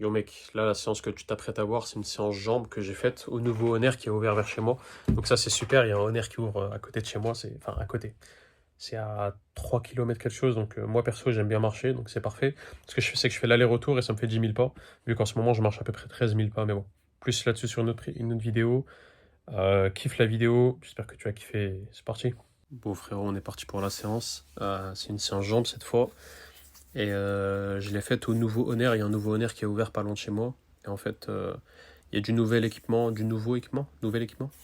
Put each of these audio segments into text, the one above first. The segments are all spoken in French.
Yo mec, là la séance que tu t'apprêtes à voir, c'est une séance jambes que j'ai faite au nouveau Honor qui est ouvert vers chez moi. Donc ça c'est super, il y a un Honor qui ouvre à côté de chez moi, enfin à côté. C'est à 3 kilomètres quelque chose, donc moi perso j'aime bien marcher, donc c'est parfait. Ce que je fais c'est que je fais l'aller-retour et ça me fait 10 000 pas, vu qu'en ce moment je marche à peu près 13 000 pas, mais bon. Plus là-dessus sur une autre vidéo. Kiffe la vidéo, j'espère que tu as kiffé, c'est parti. Bon frérot, on est parti pour la séance. C'est une séance jambes cette fois. Et je l'ai faite au nouveau Honor. Il y a un nouveau Honor qui est ouvert pas loin de chez moi. Et en fait, il y a nouvel équipement,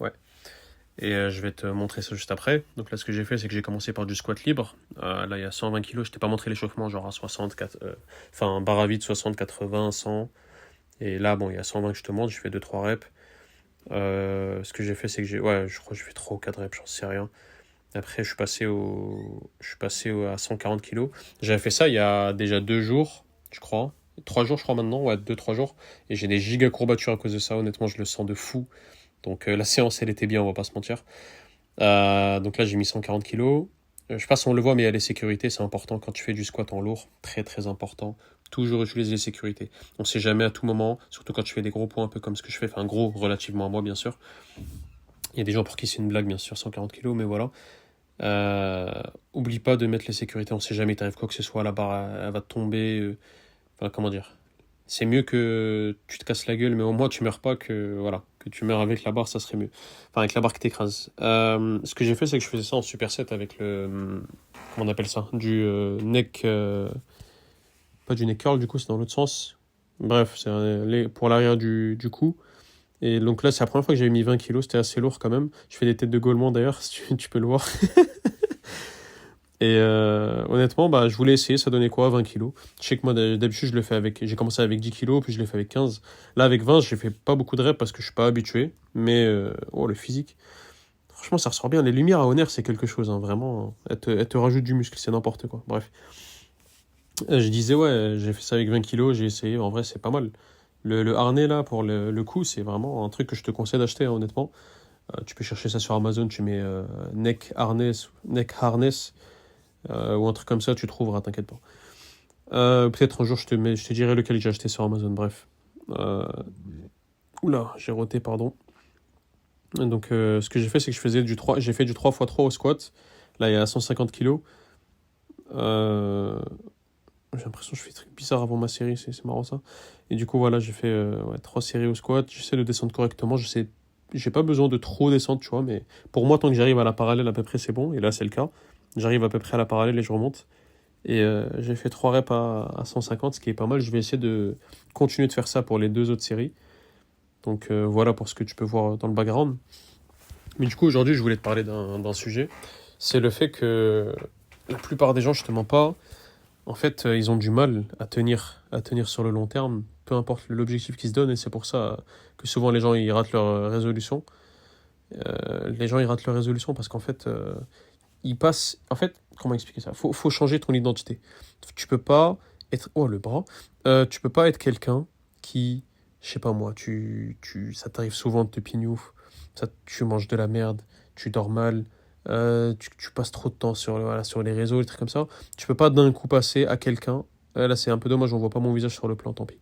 ouais. Et je vais te montrer ça juste après. Donc là, ce que j'ai fait, c'est que j'ai commencé par du squat libre. Là, il y a 120 kilos. Je t'ai pas montré l'échauffement, genre à 64, enfin barre à vide 60, 80, 100. Et là, bon, il y a 120 que je te montre. Je fais 2-3 reps. Ce que j'ai fait, c'est que je crois que j'ai fait 3 ou 4 reps, j'en sais rien. Après, je suis passé à 140 kilos. J'avais fait ça il y a déjà 2 jours, je crois. 3 jours, je crois maintenant. Ouais, 2, 3 jours. Et j'ai des giga courbatures à cause de ça. Honnêtement, je le sens de fou. Donc, la séance, elle était bien, on va pas se mentir. Donc là, j'ai mis 140 kilos. Je sais pas si on le voit, mais il y a les sécurités. C'est important quand tu fais du squat en lourd. Très, très important. Toujours utiliser les sécurités. On sait jamais à tout moment, surtout quand tu fais des gros points un peu comme ce que je fais. Enfin, gros relativement à moi, bien sûr. Il y a des gens pour qui c'est une blague, bien sûr, 140 kilos, mais voilà. Oublie pas de mettre les sécurités, on sait jamais, t'arrive quoi que ce soit, la barre elle va tomber. Enfin, comment dire. C'est mieux que tu te casses la gueule, mais au moins tu meurs pas, que tu meurs avec la barre, ça serait mieux. Enfin, avec la barre qui t'écrase. Ce que j'ai fait, c'est que je faisais ça en superset avec comment on appelle ça? Du neck. Pas du neck curl, du coup, c'est dans l'autre sens. Bref, c'est pour l'arrière du cou. Et donc là, c'est la première fois que j'avais mis 20 kilos, c'était assez lourd quand même. Je fais des têtes de gaulement d'ailleurs, si tu peux le voir. Et honnêtement, bah, je voulais essayer, ça donnait quoi, 20 kilos. Je sais que moi, d'habitude, j'ai commencé avec 10 kilos, puis je l'ai fait avec 15. Là, avec 20, j'ai fait pas beaucoup de reps parce que je suis pas habitué. Mais, oh, le physique. Franchement, ça ressort bien. Les lumières à Honor, c'est quelque chose, hein, vraiment. Elles te rajoutent du muscle, c'est n'importe quoi. Bref. Je disais, ouais, j'ai fait ça avec 20 kilos, j'ai essayé. En vrai, c'est pas mal. Le harnais, là, pour le cou, c'est vraiment un truc que je te conseille d'acheter, hein, honnêtement. Tu peux chercher ça sur Amazon, tu mets neck harness, ou un truc comme ça, tu trouveras, t'inquiète pas. Peut-être un jour je te dirai lequel j'ai acheté sur Amazon, bref. Euh, Oula, j'ai roté, pardon. Donc ce que j'ai fait, c'est que j'ai fait du 3x3 au squat. Là, il y a 150 kilos. J'ai l'impression que je fais des trucs bizarres avant ma série, c'est marrant ça. Et du coup, voilà, j'ai fait 3 séries au squat. J'essaie de descendre correctement. J'ai pas besoin de trop descendre, tu vois, mais pour moi, tant que j'arrive à la parallèle à peu près, c'est bon. Et là, c'est le cas. J'arrive à peu près à la parallèle et je remonte. Et j'ai fait 3 reps à 150, ce qui est pas mal. Je vais essayer de continuer de faire ça pour les 2 autres séries. Donc voilà pour ce que tu peux voir dans le background. Mais du coup, aujourd'hui, je voulais te parler d'un sujet. C'est le fait que la plupart des gens, je te mens pas, en fait, ils ont du mal à tenir sur le long terme, peu importe l'objectif qu'ils se donnent. Et c'est pour ça que souvent les gens, ils ratent leur résolution. Les gens, ils ratent leur résolution parce qu'en fait, ils passent. En fait, comment expliquer ça? Faut changer ton identité. Tu peux pas être. Oh, le bras. Tu peux pas être quelqu'un qui. Je sais pas moi, ça t'arrive souvent de te pignouf, tu manges de la merde, tu dors mal, tu passes trop de temps voilà, sur les réseaux, des trucs comme ça. Tu peux pas d'un coup passer à quelqu'un. Là, c'est un peu dommage, on voit pas mon visage sur le plan, tant pis.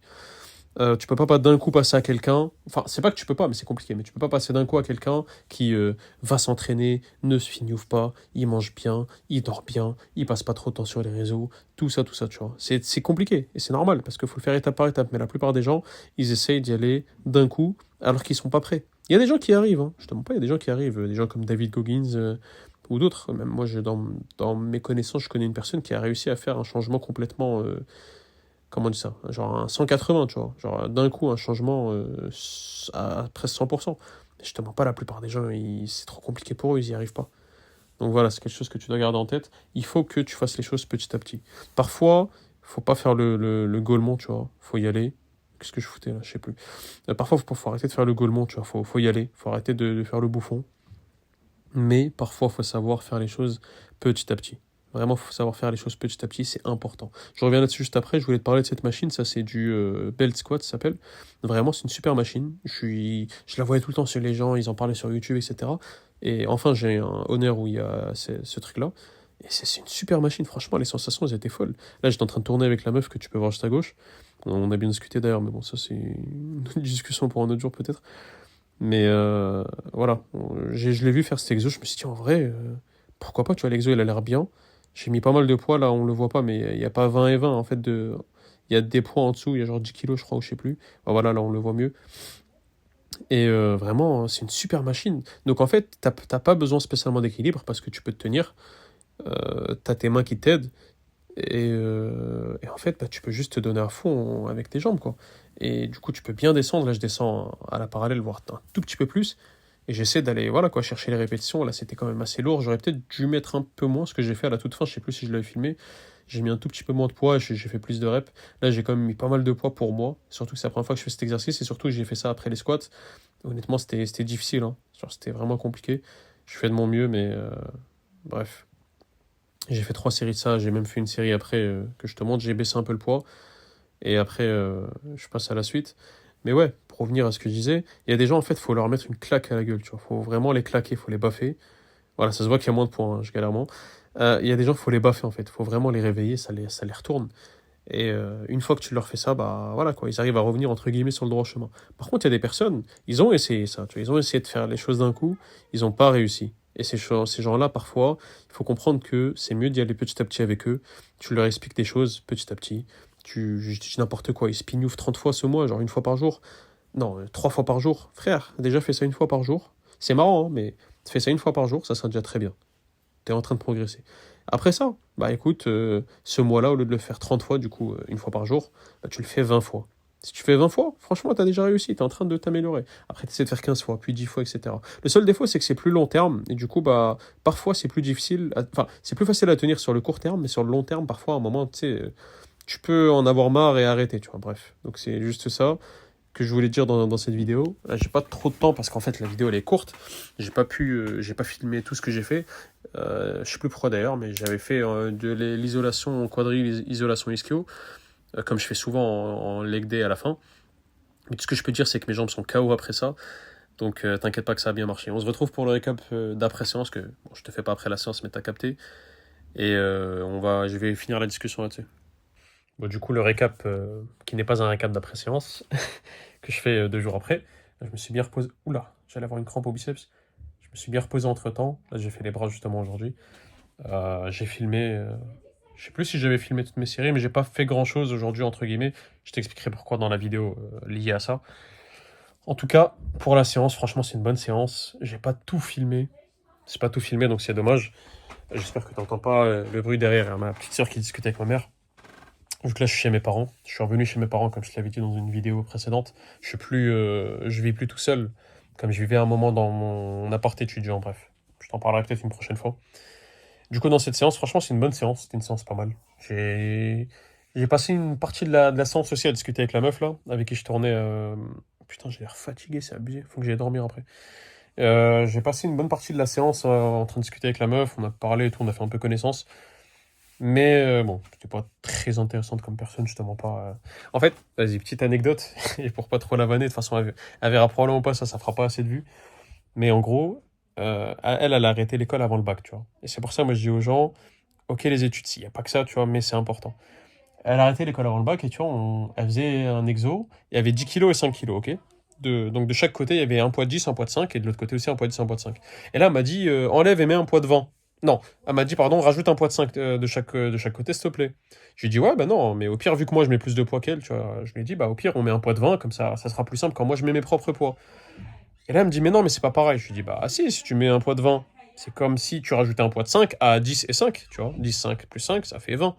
Tu peux pas d'un coup passer à quelqu'un. Enfin, c'est pas que tu peux pas, mais c'est compliqué. Mais tu peux pas passer d'un coup à quelqu'un qui va s'entraîner, ne se fignouffe pas, il mange bien, il dort bien, il passe pas trop de temps sur les réseaux, tout ça, tu vois. C'est compliqué et c'est normal parce qu'il faut le faire étape par étape. Mais la plupart des gens, ils essayent d'y aller d'un coup alors qu'ils sont pas prêts. Il y a des gens qui arrivent, hein. Je te mens pas, il y a des gens qui arrivent, des gens comme David Goggins ou d'autres. Même moi, dans mes connaissances, je connais une personne qui a réussi à faire un changement complètement comment on dit ça? Genre un 180, tu vois. Genre d'un coup, un changement à presque 100%. Mais justement, pas la plupart des gens, c'est trop compliqué pour eux, ils n'y arrivent pas. Donc voilà, c'est quelque chose que tu dois garder en tête. Il faut que tu fasses les choses petit à petit. Parfois, faut pas faire le gaulement, tu vois. Faut y aller. Qu'est-ce que je foutais là? Je sais plus. Parfois, faut arrêter de faire le gaulement, tu vois. Faut y aller. Faut arrêter de faire le bouffon. Mais parfois, il faut savoir faire les choses petit à petit. Vraiment, il faut savoir faire les choses petit à petit, c'est important. Je reviens là-dessus juste après. Je voulais te parler de cette machine. Ça, c'est du Belt Squat, ça s'appelle. Vraiment, c'est une super machine. Je la voyais tout le temps sur les gens, ils en parlaient sur YouTube, etc. Et enfin, j'ai un honneur où il y a ce truc-là. Et c'est une super machine, franchement, les sensations, elles étaient folles. Là, j'étais en train de tourner avec la meuf que tu peux voir juste à gauche. On a bien discuté d'ailleurs, mais bon, ça c'est une discussion pour un autre jour peut-être. Mais voilà, je l'ai vu faire cet exo, je me suis dit en vrai, pourquoi pas, tu vois, l'exo il a l'air bien. J'ai mis pas mal de poids là, on le voit pas, mais il n'y a pas 20 et 20 en fait. Il y a des poids en dessous, il y a genre 10 kilos je crois, ou je sais plus. Bah, voilà, là on le voit mieux. Et vraiment, c'est une super machine. Donc en fait, t'as pas besoin spécialement d'équilibre parce que tu peux te tenir, t'as tes mains qui t'aident. Et en fait, bah, tu peux juste te donner à fond avec tes jambes, quoi. Et du coup, tu peux bien descendre. Là, je descends à la parallèle, voire un tout petit peu plus. Et j'essaie d'aller, voilà, quoi, chercher les répétitions. Là, c'était quand même assez lourd. J'aurais peut-être dû mettre un peu moins ce que j'ai fait à la toute fin. Je sais plus si je l'avais filmé. J'ai mis un tout petit peu moins de poids. J'ai fait plus de reps. Là, j'ai quand même mis pas mal de poids pour moi. Surtout que c'est la première fois que je fais cet exercice. Et surtout, j'ai fait ça après les squats. Honnêtement, c'était difficile, hein. Genre, c'était vraiment compliqué. Je fais de mon mieux, mais bref. J'ai fait 3 séries de ça, j'ai même fait une série après que je te montre, j'ai baissé un peu le poids, et après je passe à la suite. Mais ouais, pour revenir à ce que je disais, il y a des gens en fait, faut leur mettre une claque à la gueule, tu vois, faut vraiment les claquer, faut les baffer. Voilà, ça se voit qu'il y a moins de poids, hein, je galère moins. Il y a des gens, faut les baffer en fait, faut vraiment les réveiller, ça les retourne. Et une fois que tu leur fais ça, bah voilà quoi, ils arrivent à revenir entre guillemets sur le droit chemin. Par contre, il y a des personnes, ils ont essayé ça, tu vois, ils ont essayé de faire les choses d'un coup, ils n'ont pas réussi. Et ces gens-là, parfois, il faut comprendre que c'est mieux d'y aller petit à petit avec eux. Tu leur expliques des choses petit à petit. Je dis n'importe quoi, ils spignoufent 30 fois ce mois, genre une fois par jour. Non, 3 fois par jour. Frère, déjà fais ça une fois par jour. C'est marrant, hein, mais fais ça une fois par jour, ça sera déjà très bien. T'es en train de progresser. Après ça, bah écoute, ce mois-là, au lieu de le faire 30 fois, du coup, une fois par jour, bah, tu le fais 20 fois. Si tu fais 20 fois, franchement, t'as déjà réussi, t'es en train de t'améliorer. Après, t'essaies de faire 15 fois, puis 10 fois, etc. Le seul défaut, c'est que c'est plus long terme, et du coup, bah, parfois, c'est plus difficile, enfin, c'est plus facile à tenir sur le court terme, mais sur le long terme, parfois, à un moment, tu sais, tu peux en avoir marre et arrêter, tu vois, bref. Donc, c'est juste ça que je voulais dire dans cette vidéo. Là, j'ai pas trop de temps parce qu'en fait la vidéo elle est courte. J'ai pas filmé tout ce que j'ai fait. Je sais plus pourquoi d'ailleurs, mais j'avais fait de l'isolation en quadrille, isolation ischio, comme je fais souvent en leg day à la fin. Mais tout ce que je peux dire, c'est que mes jambes sont KO après ça. Donc t'inquiète pas que ça a bien marché. On se retrouve pour le récap d'après séance, que bon, je te fais pas après la séance, mais t'as capté. Et je vais finir la discussion là-dessus. Bon, du coup, le récap, qui n'est pas un récap d'après séance, que je fais 2 jours après, je me suis bien reposé. Oula, j'allais avoir une crampe au biceps. Je me suis bien reposé entre temps. Là, j'ai fait les bras justement aujourd'hui. J'ai filmé. Je sais plus si j'avais filmé toutes mes séries, mais j'ai pas fait grand chose aujourd'hui, entre guillemets. Je t'expliquerai pourquoi dans la vidéo liée à ça. En tout cas, pour la séance, franchement, c'est une bonne séance. J'ai pas tout filmé. C'est pas tout filmé, donc c'est dommage. J'espère que t'entends pas le bruit derrière. Il y a ma petite soeur qui discute avec ma mère. Vu que là, je suis chez mes parents. Je suis revenu chez mes parents, comme je te l'avais dit dans une vidéo précédente. Je vis plus tout seul, comme je vivais un moment dans mon appart étudiant. Bref, je t'en parlerai peut-être une prochaine fois. Du coup, dans cette séance, franchement, c'est une bonne séance. C'était une séance pas mal. J'ai passé une partie de la séance aussi à discuter avec la meuf, là, avec qui je tournais. Putain, j'ai l'air fatigué, c'est abusé. Faut que j'aille dormir après. J'ai passé une bonne partie de la séance en train de discuter avec la meuf. On a parlé et tout, on a fait un peu connaissance. Mais bon, c'était pas très intéressante comme personne, justement pas. En fait, vas-y, petite anecdote, et pour pas trop la vanner, de toute façon, elle verra probablement pas ça, ça fera pas assez de vues. Mais en gros, elle a arrêté l'école avant le bac, tu vois. Et c'est pour ça, moi, je dis aux gens, ok, les études, s'il y a pas que ça, tu vois, mais c'est important. Elle a arrêté l'école avant le bac, et tu vois, elle faisait un exo, il y avait 10 kilos et 5 kilos, ok? Donc de chaque côté, il y avait un poids de 10, un poids de 5, et de l'autre côté aussi un poids de 10, un poids de 5. Et là, elle m'a dit, enlève et mets un poids de 20. Non, elle m'a dit, pardon, rajoute un poids de 5 de chaque côté, s'il te plaît. Je lui ai dit, ouais, bah non, mais au pire, vu que moi je mets plus de poids qu'elle, tu vois, je lui ai dit, bah au pire, on met un poids de 20, comme ça sera plus simple quand moi je mets mes propres poids. Et là, elle me dit, mais non, mais c'est pas pareil. Je lui dis, bah ah, si tu mets un poids de 20, c'est comme si tu rajoutais un poids de 5 à 10 et 5, tu vois. 10, 5 plus 5, ça fait 20.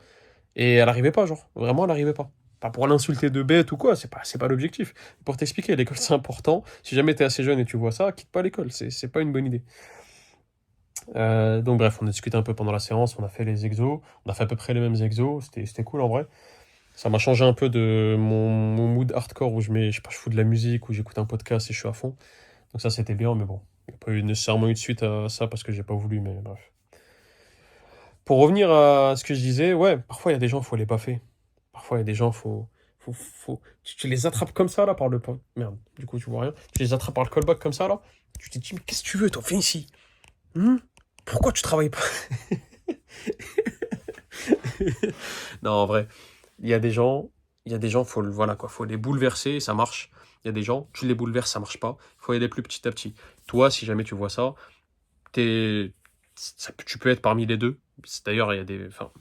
Et elle arrivait pas, genre, vraiment, elle arrivait pas. Pas pour l'insulter de bête ou quoi, c'est pas l'objectif. Pour t'expliquer, l'école c'est important. Si jamais t'es assez jeune et tu vois ça, quitte pas l'école, c'est pas une bonne idée. Donc bref, on a discuté un peu pendant la séance, on a fait les exos, on a fait à peu près les mêmes exos, c'était cool en vrai. Ça m'a changé un peu de mon mood hardcore où je sais pas, je fous de la musique, où j'écoute un podcast et je suis à fond. Donc ça c'était bien, mais bon, il n'y a pas nécessairement eu de suite à ça parce que j'ai pas voulu, mais bref. Pour revenir à ce que je disais, ouais, parfois il y a des gens, faut les baffer. Parfois il y a des gens, tu les attrapes comme ça là par le... Merde, du coup tu vois rien. Tu les attrapes par le callback comme ça là. Tu te dis, mais qu'est-ce que tu veux toi, viens ici. Pourquoi tu travailles pas? Non, en vrai, il y a des gens, il y a des gens, voilà, quoi, faut les bouleverser et ça marche. Il y a des gens, tu les bouleverses, ça marche pas. Il faut y aller plus petit à petit. Toi, si jamais tu vois ça, tu peux être parmi les deux. D'ailleurs, il y a enfin,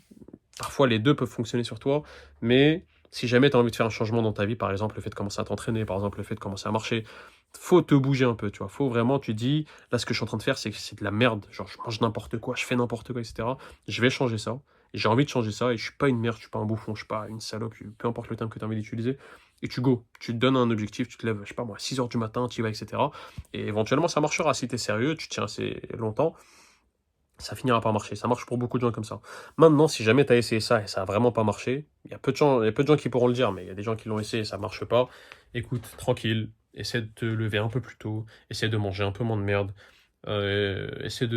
parfois les deux peuvent fonctionner sur toi, mais si jamais tu as envie de faire un changement dans ta vie, par exemple le fait de commencer à t'entraîner, par exemple le fait de commencer à marcher, faut te bouger un peu, tu vois. Faut vraiment, tu dis, là ce que je suis en train de faire, c'est de la merde. Genre, je mange n'importe quoi, je fais n'importe quoi, etc. Je vais changer ça. J'ai envie de changer ça et je suis pas une merde, je suis pas un bouffon, je suis pas une salope, peu importe le terme que tu as envie d'utiliser. Et tu go, tu te donnes un objectif, tu te lèves, je sais pas moi, 6 heures du matin, tu y vas, etc. Et éventuellement ça marchera si tu es sérieux, tu tiens assez longtemps, ça finira par marcher. Ça marche pour beaucoup de gens comme ça. Maintenant, si jamais tu as essayé ça et ça a vraiment pas marché, il y a peu de gens qui pourront le dire, mais il y a des gens qui l'ont essayé et ça marche pas. Écoute, tranquille, essaie de te lever un peu plus tôt, essaie de manger un peu moins de merde, essaie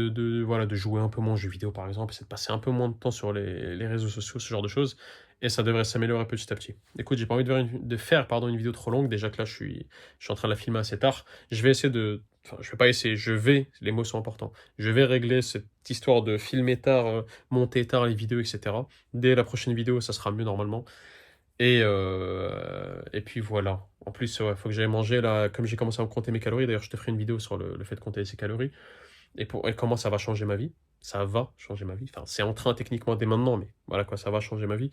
voilà, de jouer un peu moins aux jeux vidéo par exemple, essaie de passer un peu moins de temps sur les réseaux sociaux, ce genre de choses, et ça devrait s'améliorer petit à petit. Écoute, j'ai pas envie de faire pardon, une vidéo trop longue, déjà que là je suis en train de la filmer assez tard. Je vais essayer de. Enfin, je vais pas essayer, les mots sont importants. Je vais régler cette histoire de filmer tard, monter tard les vidéos, etc. Dès la prochaine vidéo, ça sera mieux normalement. Et puis voilà. En plus, il faut que j'aille manger là. Comme j'ai commencé à me compter mes calories, d'ailleurs, je te ferai une vidéo sur le fait de compter ses calories et comment ça va changer ma vie. Ça va changer ma vie. Enfin, c'est en train techniquement dès maintenant, mais voilà quoi, ça va changer ma vie.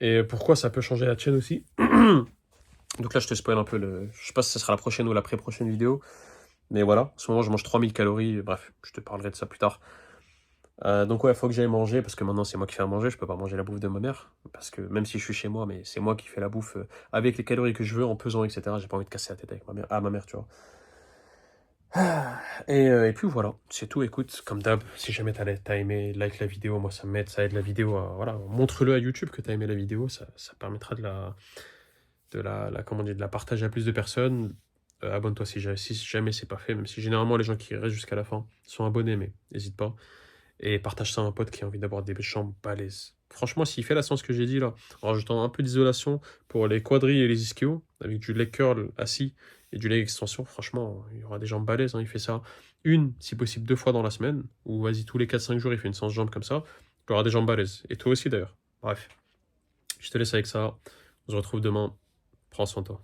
Et pourquoi ça peut changer la tienne aussi. Donc là, je te spoil un peu Je sais pas si ce sera la prochaine ou la pré-prochaine vidéo. Mais voilà, en ce moment, je mange 3000 calories. Bref, je te parlerai de ça plus tard. Donc ouais, faut que j'aille manger parce que maintenant c'est moi qui fais à manger, je peux pas manger la bouffe de ma mère parce que même si je suis chez moi, mais c'est moi qui fais la bouffe avec les calories que je veux en pesant, etc. J'ai pas envie de casser la tête avec ma mère, tu vois. Et puis voilà, c'est tout. Écoute, comme d'hab, si jamais t'as aimé, like la vidéo, moi ça m'aide, ça aide la vidéo. Voilà, montre-le à YouTube que t'as aimé la vidéo, ça permettra comment dire, de la partager à plus de personnes. Abonne-toi si jamais c'est pas fait, même si généralement les gens qui restent jusqu'à la fin sont abonnés, mais n'hésite pas. Et partage ça à un pote qui a envie d'avoir des jambes balèzes. Franchement, s'il fait la séance que j'ai dit là, en rajoutant un peu d'isolation pour les quadris et les ischios, avec du leg curl assis et du leg extension, franchement, il y aura des jambes balèzes. Hein. Il fait ça si possible 2 fois dans la semaine, ou vas-y, tous les 4-5 jours, il fait une séance jambes comme ça. Il aura des jambes balèzes. Et toi aussi d'ailleurs. Bref, je te laisse avec ça. On se retrouve demain. Prends soin de toi.